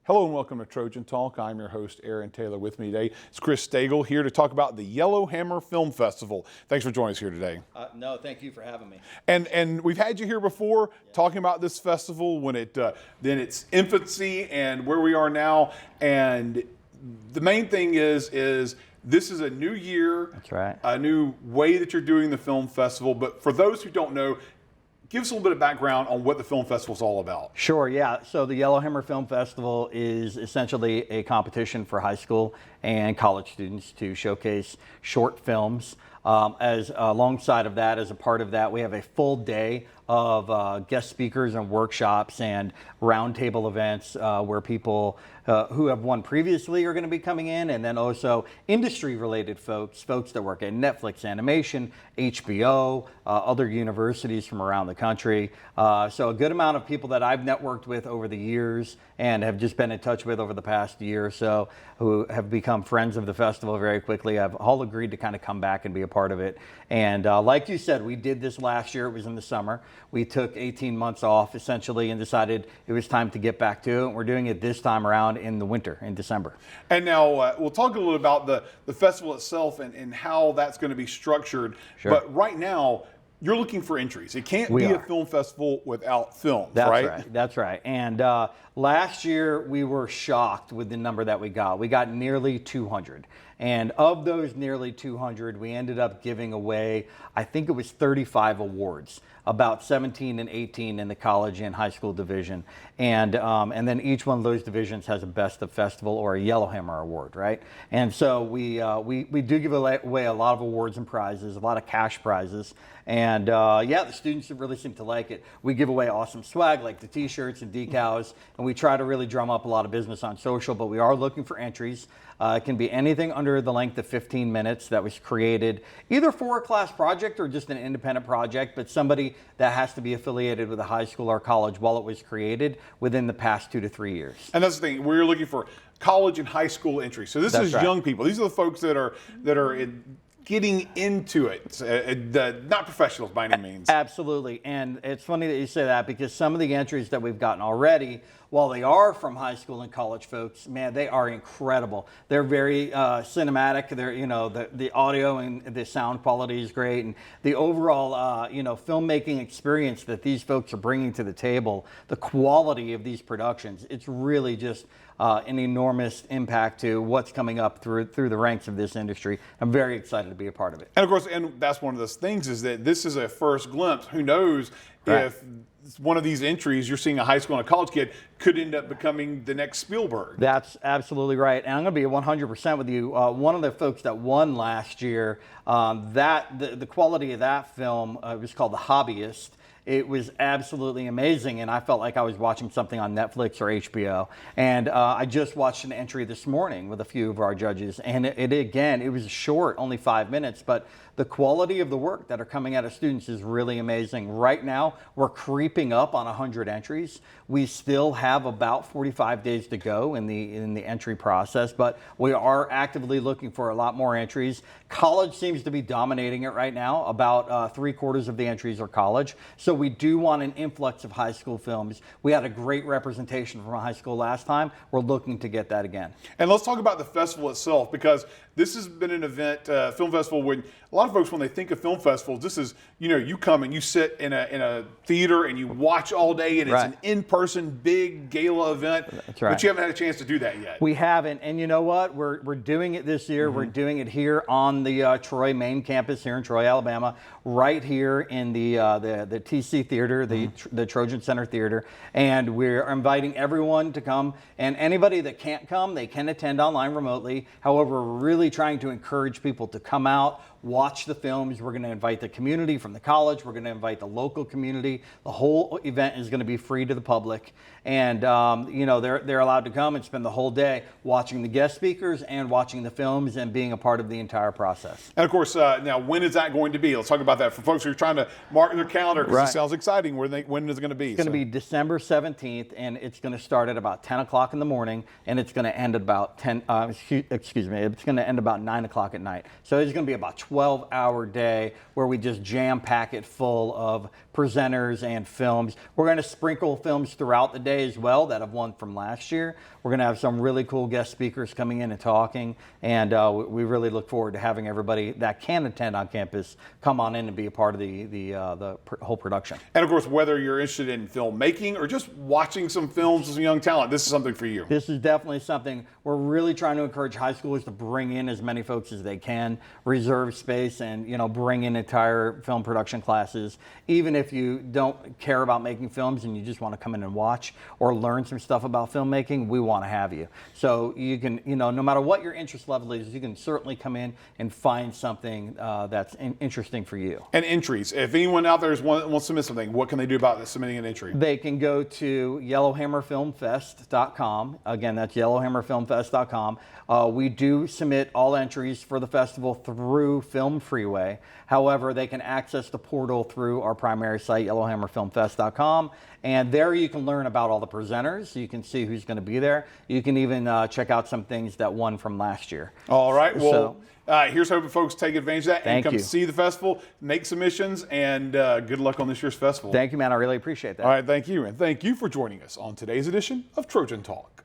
Hello and welcome to Trojan Talk. I'm your host, Aaron Taylor. With me today is Chris Stagl, here to talk about the Yellowhammer Film Festival. Thanks for joining us here today. No, thank you for having me. And we've had you here before talking about this festival when then its infancy and where we are now. And the main thing is this is a new year. That's right. A new way that you're doing the film festival. But for those who don't know, give us a little bit of background on what the film festival is all about. Sure, yeah. So the Yellowhammer Film Festival is essentially a competition for high school and college students to showcase short films. Alongside of that, as a part of that, we have a full day of guest speakers and workshops and roundtable events where people who have won previously are going to be coming in, and then also industry-related folks that work at Netflix, animation, HBO, other universities from around the country. So a good amount of people that I've networked with over the years and have just been in touch with over the past year or so, who have become friends of the festival very quickly, have all agreed to kind of come back and be a part of it. And like you said, we did this last year. It was in the summer. We took 18 months off essentially and decided it was time to get back to it. And we're doing it this time around in the winter, in December. And now we'll talk a little about the festival itself and how that's going to be structured. Sure. But right now, you're looking for entries. It can't be a film festival without films, That's right? That's right. And last year, we were shocked with the number that we got. We got nearly 200. And of those nearly 200, we ended up giving away, I think it was 35 awards, about 17 and 18 in the college and high school division. And then each one of those divisions has a Best of Festival or a Yellowhammer award, right? And so we do give away a lot of awards and prizes, a lot of cash prizes. And the students really seem to like it. We give away awesome swag like the t-shirts and decals, and we try to really drum up a lot of business on social, but we are looking for entries. It can be anything under the length of 15 minutes that was created either for a class project or just an independent project, but somebody that has to be affiliated with a high school or college while it was created within the past 2 to 3 years. And that's the thing, we're looking for college and high school entries. So this is young people. These are the folks that are getting into it, not professionals by any means. Absolutely. And it's funny that you say that because some of the entries that we've gotten already, while they are from high school and college folks, man, they are incredible. They're very cinematic. They're, the audio and the sound quality is great. And the overall, filmmaking experience that these folks are bringing to the table, the quality of these productions, it's really just an enormous impact to what's coming up through the ranks of this industry. I'm very excited to be a part of it. And of course, and that's one of those things is that this is a first glimpse. Who knows if one of these entries, you're seeing a high school and a college kid, could end up becoming the next Spielberg. That's absolutely right. And I'm going to be 100% with you. One of the folks that won last year, the quality of that film was called The Hobbyist. It was absolutely amazing, and I felt like I was watching something on Netflix or HBO. And I just watched an entry this morning with a few of our judges, and it was short, only 5 minutes, but the quality of the work that are coming out of students is really amazing. Right now, we're creeping up on 100 entries. We still have about 45 days to go in the entry process, but we are actively looking for a lot more entries. College seems to be dominating it right now. About 3/4 of the entries are college. So we do want an influx of high school films. We had a great representation from high school last time. We're looking to get that again. And let's talk about the festival itself, because this has been an event, film festival, when a lot of folks, when they think of film festivals, this is, you come and you sit in a theater and you watch all day, and it's an in-person big gala event. That's right. But you haven't had a chance to do that yet. We haven't, and you know what? We're doing it this year. We're doing it here on the Troy main campus here in Troy, Alabama, right here in the TC Theater, the Trojan Center Theater, and we're inviting everyone to come. And anybody that can't come, they can attend online remotely. However, we're really trying to encourage people to come out, watch the films. We're going to invite the community from the college. We're going to invite the local community. The whole event is going to be free to the public. And, they're allowed to come and spend the whole day watching the guest speakers and watching the films and being a part of the entire process. And of course, now, when is that going to be? Let's talk about that for folks who are trying to mark their calendar, because it sounds exciting. When is it going to be? It's going to be December 17th, and it's going to start at about 10 o'clock in the morning, and it's going to end at about it's going to end about 9 o'clock at night. So it's going to be about 12-hour day where we just jam pack it full of presenters and films. We're going to sprinkle films throughout the day as well that have won from last year. We're going to have some really cool guest speakers coming in and talking, and we really look forward to having everybody that can attend on campus come on in and be a part of the whole production. And of course, whether you're interested in filmmaking or just watching some films as a young talent, this is something for you. This is definitely something we're really trying to encourage high schoolers to bring in as many folks as they can, reserve space, and bring in entire film production classes. Even if you don't care about making films and you just want to come in and watch or learn some stuff about filmmaking, we want to have you. So you can, no matter what your interest level is, you can certainly come in and find something that's interesting for you. And entries. If anyone out there wants to submit something, what can they do about submitting an entry? They can go to yellowhammerfilmfest.com. Again, that's yellowhammerfilmfest.com. We do submit all entries for the festival through Film Freeway. However, they can access the portal through our primary site, yellowhammerfilmfest.com. And there you can learn about all the presenters. You can see who's going to be there. You can even check out some things that won from last year. All right. Well, here's hoping folks take advantage of that and come see the festival, make submissions, and good luck on this year's festival. Thank you, man. I really appreciate that. All right. Thank you. And thank you for joining us on today's edition of Trojan Talk.